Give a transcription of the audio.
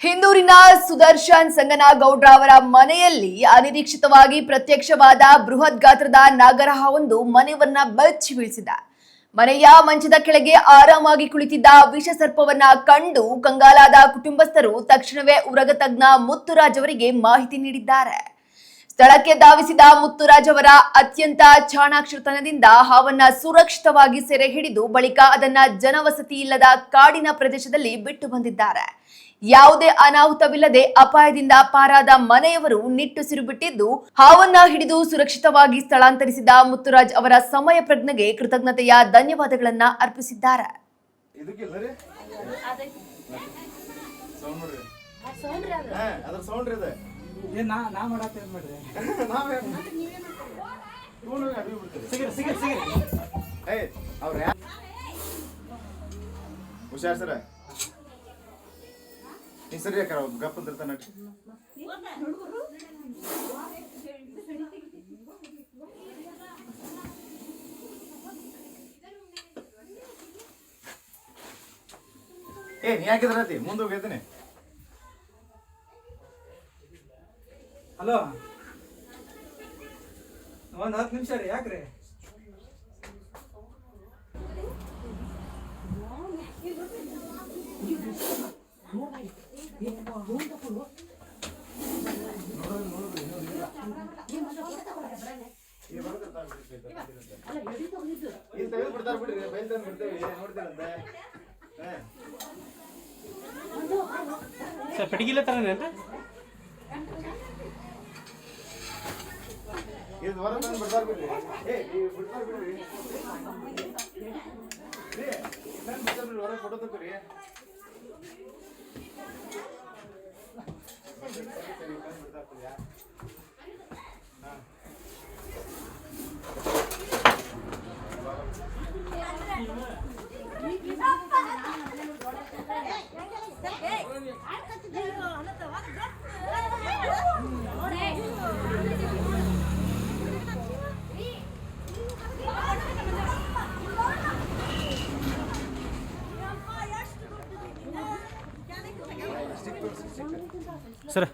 ಹಿಂದೂರಿನ ಸುದರ್ಶನ್ ಸಂಗನಗೌಡ್ರ ಅವರ ಮನೆಯಲ್ಲಿ ಅನಿರೀಕ್ಷಿತವಾಗಿ ಪ್ರತ್ಯಕ್ಷವಾದ ಬೃಹತ್ ಗಾತ್ರದ ನಾಗರಹಾವೊಂದು ಮನೆಯನ್ನ ಬೆಚ್ಚಿ ಬೀಳಿಸಿದೆ. ಮನೆಯ ಮಂಚದ ಕೆಳಗೆ ಆರಾಮಾಗಿ ಕುಳಿತಿದ್ದ ವಿಷಸರ್ಪವನ್ನ ಕಂಡು ಕಂಗಾಲಾದ ಕುಟುಂಬಸ್ಥರು ತಕ್ಷಣವೇ ಉರಗ ತಜ್ಞ ಮುತ್ತುರಾಜ್ ಅವರಿಗೆ ಮಾಹಿತಿ ನೀಡಿದ್ದಾರೆ. ಸ್ಥಳಕ್ಕೆ ಧಾವಿಸಿದ ಮುತ್ತುರಾಜ್ ಅವರ ಅತ್ಯಂತ ಚಾಣಾಕ್ಷತನದಿಂದ ಹಾವನ್ನ ಸುರಕ್ಷಿತವಾಗಿ ಸೆರೆ ಹಿಡಿದು ಬಳಿಕ ಅದನ್ನ ಜನವಸತಿ ಇಲ್ಲದ ಕಾಡಿನ ಪ್ರದೇಶದಲ್ಲಿ ಬಿಟ್ಟು ಬಂದಿದ್ದಾರೆ. ಯಾವುದೇ ಅನಾಹುತವಿಲ್ಲದೆ ಅಪಾಯದಿಂದ ಪಾರಾದ ಮನೆಯವರು ನಿಟ್ಟುಸಿರು ಬಿಟ್ಟಿದ್ದು, ಹಾವನ್ನ ಹಿಡಿದು ಸುರಕ್ಷಿತವಾಗಿ ಸ್ಥಳಾಂತರಿಸಿದ ಮುತ್ತುರಾಜ್ ಅವರ ಸಮಯ ಪ್ರಜ್ಞೆಗೆ ಕೃತಜ್ಞತೆಯ ಧನ್ಯವಾದಗಳನ್ನ ಅರ್ಪಿಸಿದ್ದಾರೆ. ಹುಷಾರ್ ಸರ ಸರಿ ಯಾಕಾರ ಗಪ್ಪ ಅಂತಿರ್ತಾನ. ನೀ ಯಾಕಿದ್ರತಿ ಮುಂದೆ ಹೋಗಿದ್ದೀನಿ. ಹಲೋ, ಒಂದು 10 ನಿಮಿಷ ರೀ. ಯಾಕ್ರಿ? ಸರ್ ಪೆಟ್ಟಿಗಿಲ್ಲ ತರನೇನ್ರಿ? ಇದು ಹೊರ ತಂದು ಬಿಡ್ತಾರ ಬಿಡ್ರಿ. ಬಿಡ್ತಾರ ಬಿಡ್ರಿ. ಹೊರ ಫೋಟೋ ತಗೋರಿ. ಸರ್